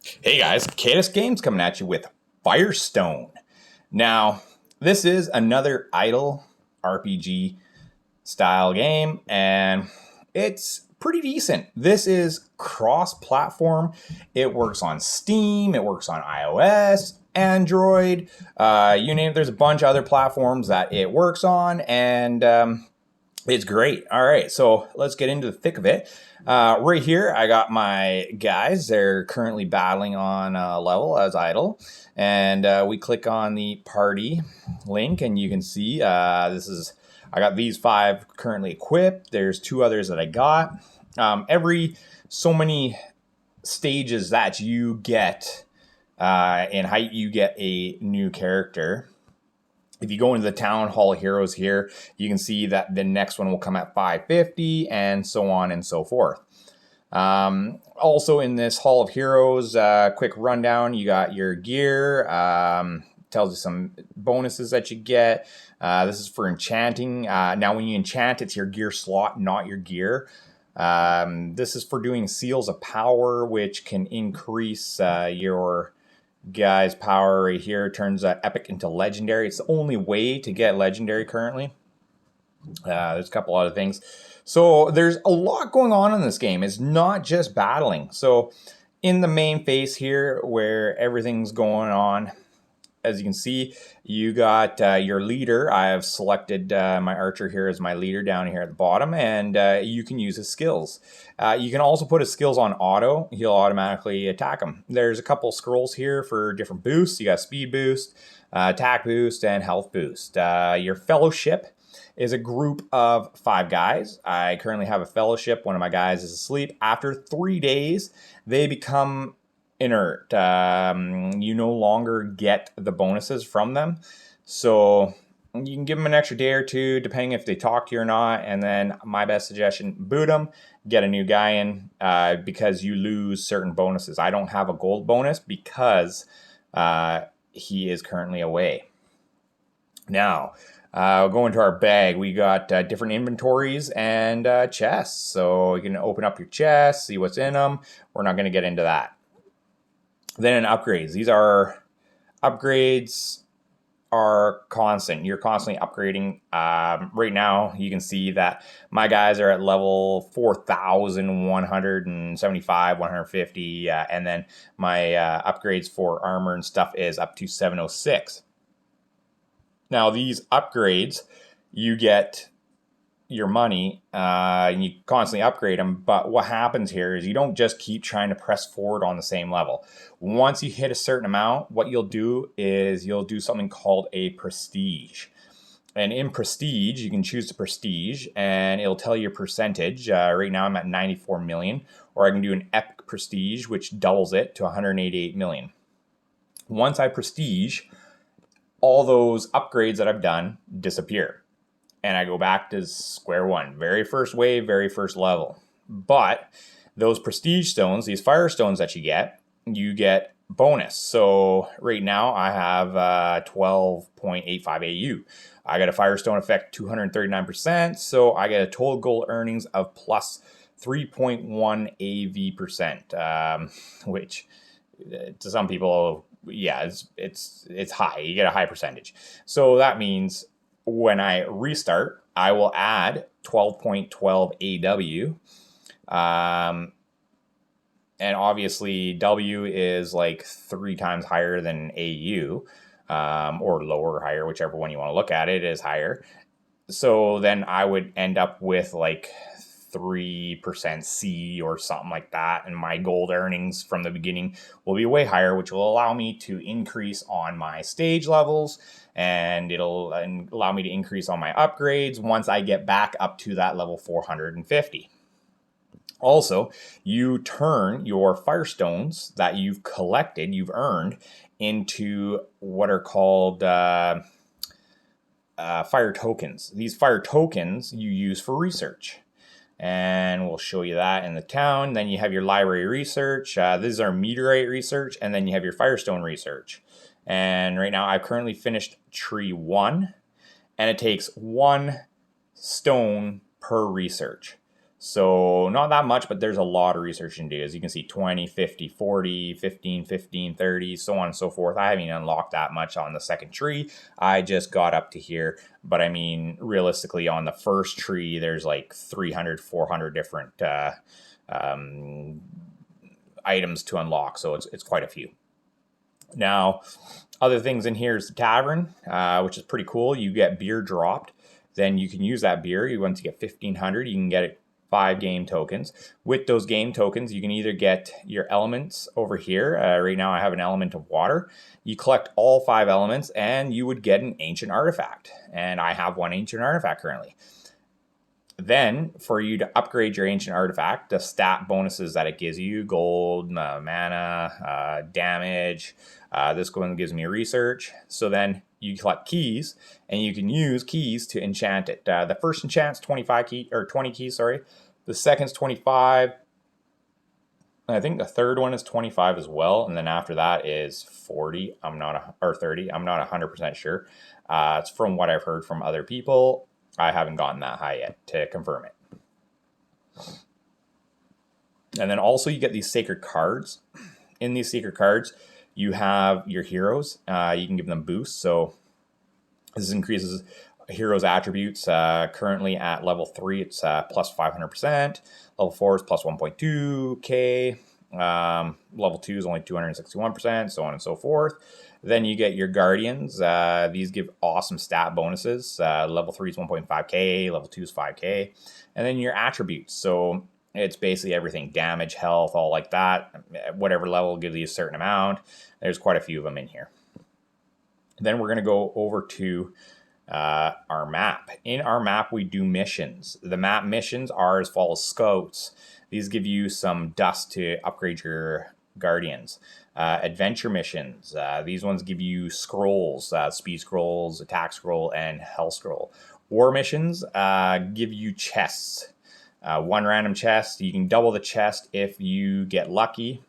Hey guys, Cadis Games coming at you with Firestone. Now, this is another idle RPG style game, and it's pretty decent. This is cross-platform. It works on Steam, it works on iOS, Android, you name it. There's a bunch of other platforms that it works on, and it's great. All right, so let's get into the thick of it. Right here, I got my guys. They're currently battling on a level as idle. And we click on the party link, and you can see I got these 5 currently equipped. There's 2 others that I got. Every so many stages that you get in height, you get a new character. If you go into the Town Hall Heroes here, you can see that the next one will come at 550 and so on and so forth. Also in this Hall of Heroes, quick rundown, you got your gear, tells you some bonuses that you get. This is for enchanting. Now when you enchant, it's your gear slot, not your gear. This is for doing Seals of Power, which can increase your guy's power right here. Turns epic into legendary. It's the only way to get legendary currently. There's a couple other things. So there's a lot going on in this game. It's not just battling. So in the main phase here where everything's going on, as you can see, you got your leader. I have selected my archer here as my leader down here at the bottom, and you can use his skills. You can also put his skills on auto. He'll automatically attack them. There's a couple scrolls here for different boosts. You got speed boost, attack boost, and health boost. Your fellowship is a group of 5 guys. I currently have a fellowship. One of my guys is asleep. After 3 days, they become inert. You no longer get the bonuses from them. So you can give them an extra day or 2, depending if they talk to you or not. And then my best suggestion, boot them, get a new guy in, because you lose certain bonuses. I don't have a gold bonus because he is currently away. Now, go into our bag. We got different inventories and chests. So you can open up your chests, see what's in them. We're not going to get into that. Then upgrades. These are upgrades are constant. You're constantly upgrading. Right now, you can see that my guys are at level 4,175, 150, and then my upgrades for armor and stuff is up to 706. Now, these upgrades, you get your money, and you constantly upgrade them. But what happens here is you don't just keep trying to press forward on the same level. Once you hit a certain amount, what you'll do is you'll do something called a prestige. And in prestige, you can choose the prestige, and it'll tell you your percentage. Right now, I'm at 94 million, or I can do an epic prestige, which doubles it to 188 million. Once I prestige, all those upgrades that I've done disappear. And I go back to square one. Very first wave, very first level. But those prestige stones, these firestones that you get bonus. So right now I have 12.85 AU. I got a firestone effect 239%. So I get a total gold earnings of plus 3.1 AV percent, which to some people, yeah, it's high. You get a high percentage. So that means when I restart, I will add 12.12 AW. And obviously W is like 3 times higher than AU, or lower or higher, whichever one you want to look at it is higher. So then I would end up with like 3% C or something like that. And my gold earnings from the beginning will be way higher, which will allow me to increase on my stage levels, and it'll allow me to increase on my upgrades once I get back up to that level 450. Also, you turn your firestones that you've collected, you've earned, into what are called fire tokens. These fire tokens you use for research. And we'll show you that in the town. Then you have your library research. This is our meteorite research. And then you have your firestone research. And right now I've currently finished tree 1. And it takes 1 stone per research. So not that much, but there's a lot of research to do. As you can see, 20, 50, 40, 15, 15, 30, so on and so forth. I haven't unlocked that much on the second tree. I just got up to here. But I mean, realistically, on the first tree, there's like 300, 400 different items to unlock. So it's quite a few. Now, other things in here is the Tavern, which is pretty cool. You get beer dropped. Then you can use that beer. Once you get 1,500, you can get it 5 game tokens. With those game tokens, you can either get your elements over here. Right now I have an element of water. You collect all 5 elements and you would get an ancient artifact. And I have 1 ancient artifact currently. Then for you to upgrade your ancient artifact, the stat bonuses that it gives you, gold, mana, damage, this one gives me research. So then you collect keys, and you can use keys to enchant it. The first enchant's 20 keys, sorry. The second's 25. I think the third one is 25 as well, and then after that is 40. Or 30. I'm not 100% sure. It's from what I've heard from other people. I haven't gotten that high yet to confirm it. And then also you get these sacred cards. In these sacred cards, you have your heroes. You can give them boosts. So this increases heroes' attributes. Currently at level 3, it's plus 500%. Level 4 is plus 1.2k. Level 2 is only 261%, so on and so forth. Then you get your guardians. These give awesome stat bonuses. Level 3 is 1.5k, level 2 is 5k. And then your attributes. So it's basically everything, damage, health, all like that. Whatever level gives you a certain amount. There's quite a few of them in here. Then we're going to go over to our map. In our map, we do missions. The map missions are as follows: scouts. These give you some dust to upgrade your guardians. Adventure missions. These ones give you scrolls, speed scrolls, attack scroll, and health scroll. War missions give you chests. 1 random chest. You can double the chest if you get lucky.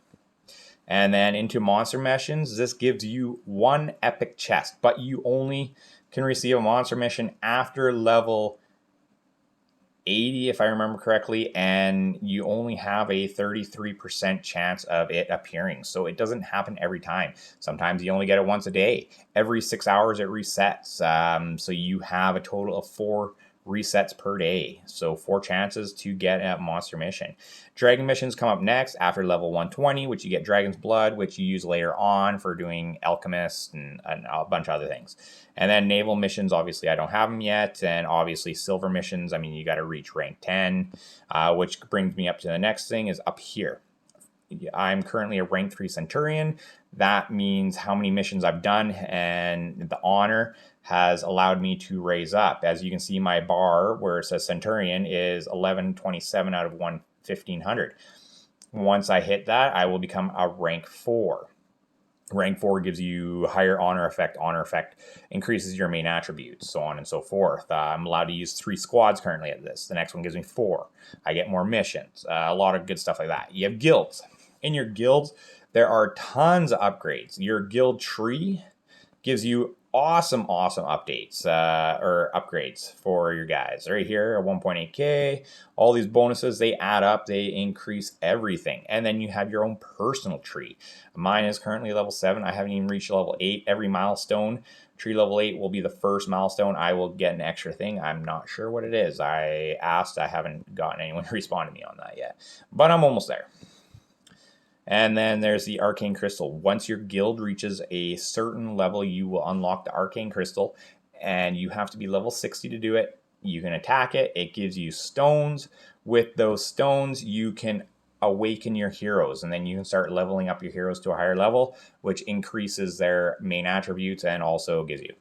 And then into monster missions, this gives you 1 epic chest, but you only can receive a monster mission after level 80, if I remember correctly, and you only have a 33% chance of it appearing. So it doesn't happen every time. Sometimes you only get it once a day. Every 6 hours it resets. So you have a total of 4 resets per day. So 4 chances to get a monster mission. Dragon missions come up next after level 120, which you get Dragon's Blood, which you use later on for doing Alchemist and a bunch of other things. And then naval missions, obviously I don't have them yet. And obviously silver missions, I mean, you got to reach rank 10, which brings me up to the next thing is up here. I'm currently a rank 3 Centurion. That means how many missions I've done, and the honor has allowed me to raise up. As you can see, my bar where it says Centurion is 1127 out of 1500. Once I hit that, I will become a rank 4. Rank 4 gives you higher honor effect. Honor effect increases your main attributes, so on and so forth. I'm allowed to use 3 squads currently at this. The next one gives me 4. I get more missions. A lot of good stuff like that. You have guilds. In your guilds, there are tons of upgrades. Your guild tree gives you awesome updates or upgrades for your guys. Right here, 1.8k. All these bonuses, they add up. They increase everything. And then you have your own personal tree. Mine is currently level 7. I haven't even reached level 8. Every milestone, tree level 8 will be the first milestone. I will get an extra thing. I'm not sure what it is. I asked. I haven't gotten anyone to respond to me on that yet. But I'm almost there. And then there's the Arcane Crystal. Once your guild reaches a certain level, you will unlock the Arcane Crystal, and you have to be level 60 to do it. You can attack it. It gives you stones. With those stones, you can awaken your heroes, and then you can start leveling up your heroes to a higher level, which increases their main attributes and also gives you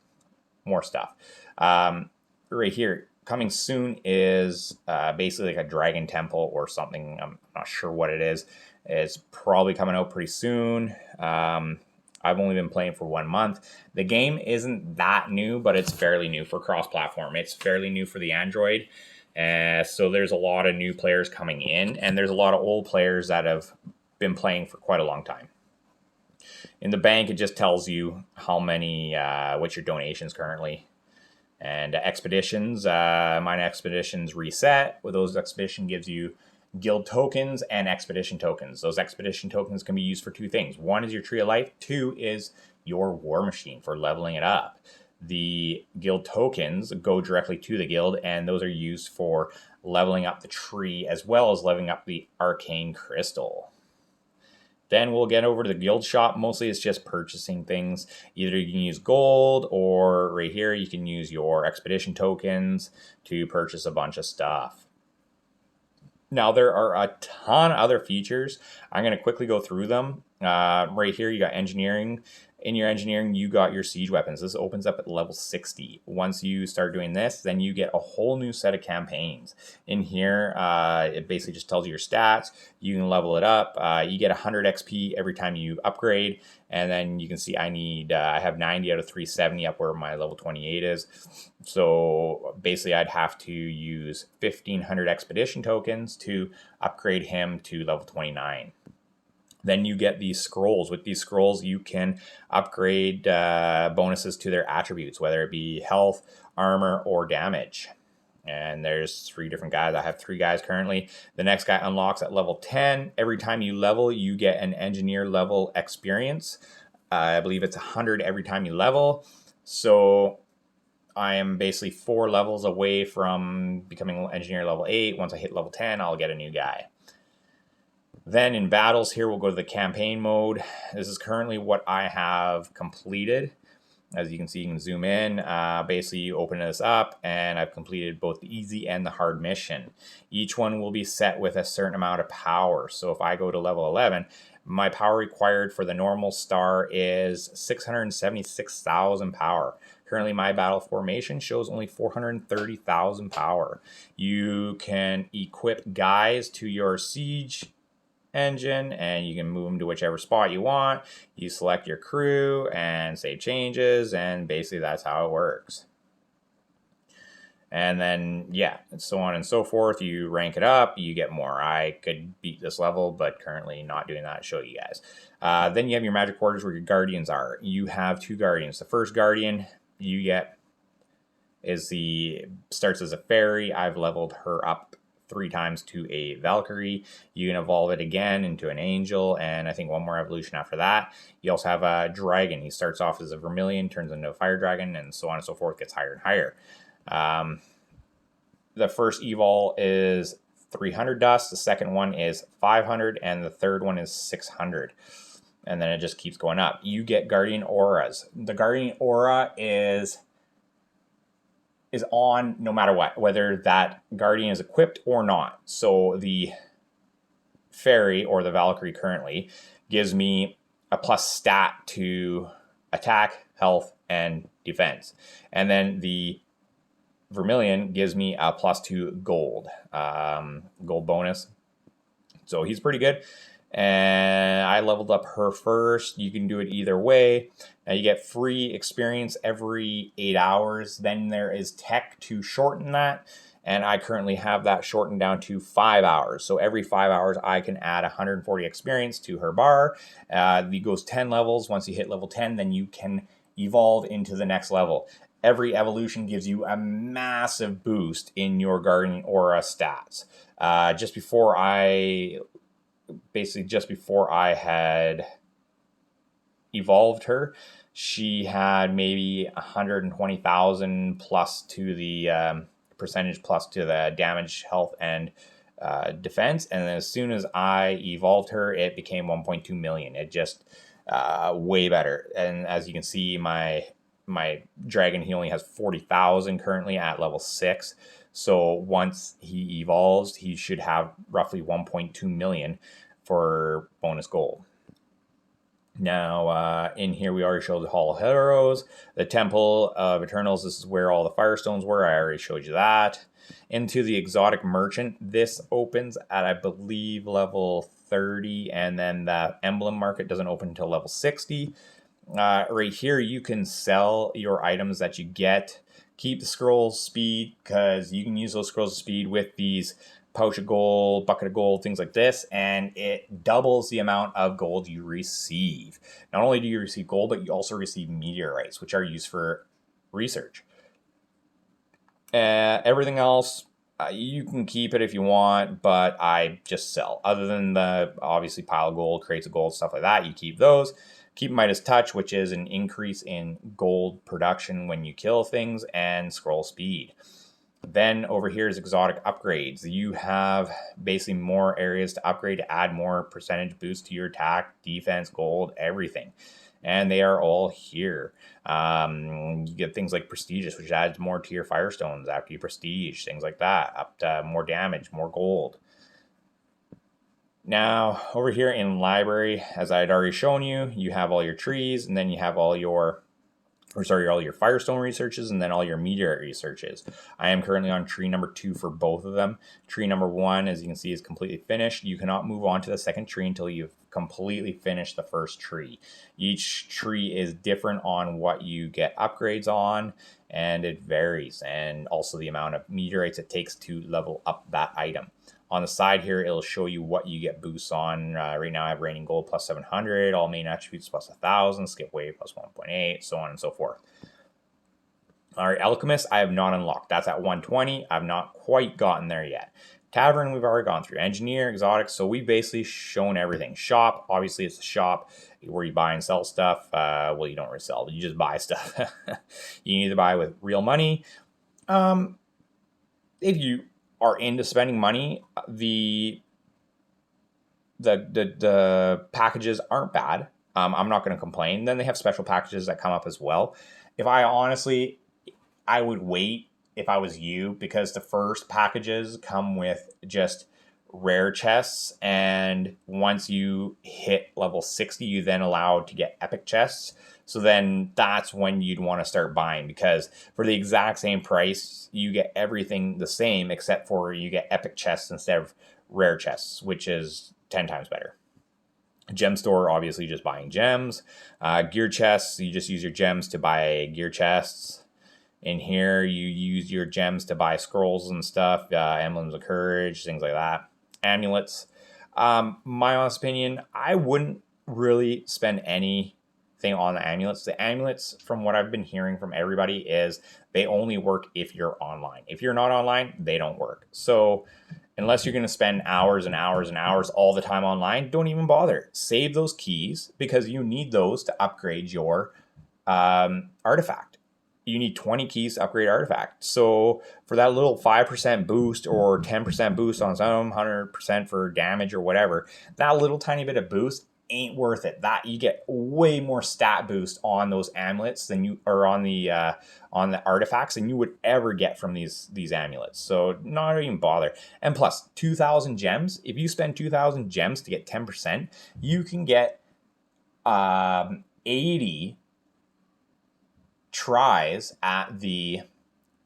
more stuff. Right here, coming soon is basically like a dragon temple or something. I'm not sure what it is. It's probably coming out pretty soon. I've only been playing for 1 month. The game isn't that new, but it's fairly new for cross-platform. It's fairly new for the Android. So there's a lot of new players coming in, and there's a lot of old players that have been playing for quite a long time. In the bank, it just tells you how many, what's your donations currently. And expeditions, mine expeditions reset. With those, expedition gives you guild tokens and expedition tokens. Those expedition tokens can be used for two things. One is your tree of life. Two is your war machine for leveling it up. The guild tokens go directly to the guild, and those are used for leveling up the tree as well as leveling up the Arcane Crystal. Then we'll get over to the guild shop. Mostly it's just purchasing things. Either you can use gold, or right here you can use your expedition tokens to purchase a bunch of stuff. Now there are a ton of other features. I'm going to quickly go through them. Right here you got engineering. In your engineering, you got your siege weapons. This opens up at level 60. Once you start doing this, then you get a whole new set of campaigns. In here, it basically just tells you your stats. You can level it up. You get 100 XP every time you upgrade. And then you can see I have 90 out of 370 up where my level 28 is. So basically I'd have to use 1,500 expedition tokens to upgrade him to level 29. Then you get these scrolls. With these scrolls, you can upgrade bonuses to their attributes, whether it be health, armor, or damage. And there's 3 different guys. I have 3 guys currently. The next guy unlocks at level 10. Every time you level, you get an engineer level experience. I believe it's 100 every time you level. So I am basically 4 levels away from becoming engineer level 8. Once I hit level 10, I'll get a new guy. Then in battles here, we'll go to the campaign mode. This is currently what I have completed. As you can see, you can zoom in. Basically, you open this up, and I've completed both the easy and the hard mission. Each one will be set with a certain amount of power. So if I go to level 11, my power required for the normal star is 676,000 power. Currently, my battle formation shows only 430,000 power. You can equip guys to your siege engine, and you can move them to whichever spot you want. You select your crew and save changes, and basically that's how it works. And then, yeah, so on and so forth. You rank it up, you get more. I could beat this level, but currently not doing that to show you guys. Then you have your magic quarters where your guardians are. You have 2 guardians. The first guardian you get starts as a fairy. I've leveled her up 3 times to a Valkyrie. You can evolve it again into an angel, and I think 1 more evolution after that. You also have a dragon. He starts off as a vermilion, turns into a fire dragon, and so on and so forth, gets higher and higher. The first evol is 300 dust, the second one is 500, and the third one is 600. And then it just keeps going up. You get guardian auras. The guardian aura is on no matter what, whether that guardian is equipped or not. So the fairy or the Valkyrie currently gives me a plus stat to attack, health, and defense. And then the Vermilion gives me a +2 gold, gold bonus. So he's pretty good. And I leveled up her first. You can do it either way. Now you get free experience every 8 hours. Then there is tech to shorten that. And I currently have that shortened down to 5 hours. So every 5 hours, I can add 140 experience to her bar. It goes 10 levels. Once you hit level 10, then you can evolve into the next level. Every evolution gives you a massive boost in your Guardian Aura stats. Just before I had evolved her, she had maybe 120,000 plus to the percentage plus to the damage, health, and defense. And then as soon as I evolved her, it became 1.2 million. It just way better. And as you can see, my dragon, he only has 40,000 currently at level 6. So once he evolves, he should have roughly 1.2 million for bonus gold. Now, in here, we already showed the Hall of Heroes, the Temple of Eternals. This is where all the Firestones were. I already showed you that. Into the Exotic Merchant. This opens at, I believe, level 30, and then the Emblem Market doesn't open until level 60. Right here, you can sell your items that you get. Keep the scrolls speed, because you can use those scrolls of speed with these pouch of gold, bucket of gold, things like this, and it doubles the amount of gold you receive. Not only do you receive gold, but you also receive meteorites, which are used for research. Everything else, you can keep it if you want, but I just sell. Other than the, obviously, pile of gold, crates of gold, stuff like that, you keep those. Keep Midas Touch, which is an increase in gold production when you kill things, and scroll speed. Then over here is exotic upgrades. You have basically more areas to upgrade to add more percentage boost to your attack, defense, gold, everything. And they are all here. You get things like prestigious, which adds more to your firestones after you prestige, things like that, up to more damage, more gold. Now, over here in library, as I had already shown you, you have all your trees, and then you have all your Firestone researches, and then all your meteorite researches. I am currently on tree number 2 for both of them. Tree number 1, as you can see, is completely finished. You cannot move on to the second tree until you've completely finished the first tree. Each tree is different on what you get upgrades on, and it varies, and also the amount of meteorites it takes to level up that item. On the side here, it'll show you what you get boosts on. Right now I have Raining Gold plus 700, all main attributes plus 1,000, Skip Wave plus 1.8, so on and so forth. All right, Alchemist, I have not unlocked. That's at 120. I've not quite gotten there yet. Tavern, we've already gone through. Engineer, Exotics, so we've basically shown everything. Shop, obviously it's a shop where you buy and sell stuff. Well, you don't really sell, you just buy stuff. You can either buy with real money. If you are into spending money, the packages aren't bad. I'm not going to complain. Then they have special packages that come up as well. I would wait if I was you, because the first packages come with just rare chests, and once you hit level 60, you then allowed to get epic chests. So then that's when you'd want to start buying, because for the exact same price, you get everything the same, except for you get epic chests instead of rare chests, which is 10 times better. Gem store, obviously just buying gems. Gear chests, you just use your gems to buy gear chests. In here, you use your gems to buy scrolls and stuff, emblems of courage, things like that. Amulets. My honest opinion, I wouldn't really spend anything on the amulets. The amulets, from what I've been hearing from everybody, is they only work if you're online. If you're not online, they don't work. So unless you're going to spend hours and hours and hours all the time online, don't even bother. Save those keys, because you need those to upgrade your artifact. You need 20 keys to upgrade artifact. So for that little 5% boost or 10% boost on some, 100% for damage or whatever, that little tiny bit of boost ain't worth it. That you get way more stat boost on those amulets than you, or on the artifacts, than you would ever get from these amulets. So not even bother. And plus 2,000 gems. If you spend 2,000 gems to get 10%, you can get 80 tries at the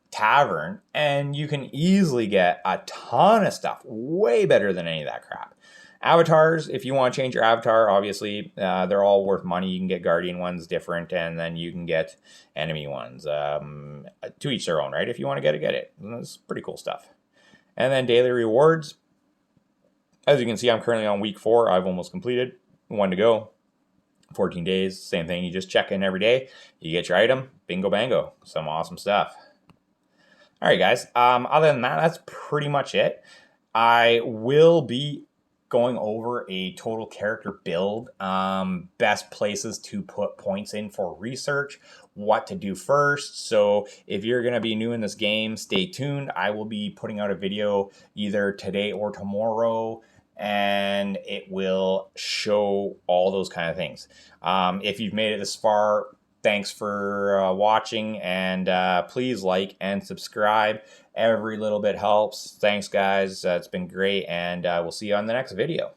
tavern, and you can easily get a ton of stuff, way better than any of that crap. Avatars, if you want to change your avatar, obviously they're all worth money. You can get guardian ones different, and then you can get enemy ones. To each their own, right? If you want to get it. That's pretty cool stuff. And then daily rewards. As you can see, I'm currently on week 4. I've almost completed. 1 to go. 14 days, same thing. You just check in every day. You get your item. Bingo bango. Some awesome stuff. All right, guys. Other than that, that's pretty much it. I will be going over a total character build, best places to put points in for research, what to do first. So if you're going to be new in this game, stay tuned. I will be putting out a video either today or tomorrow, and it will show all those kind of things. If you've made it this far, thanks for watching, and please like and subscribe. Every little bit helps. Thanks, guys. It's been great, and we'll see you on the next video.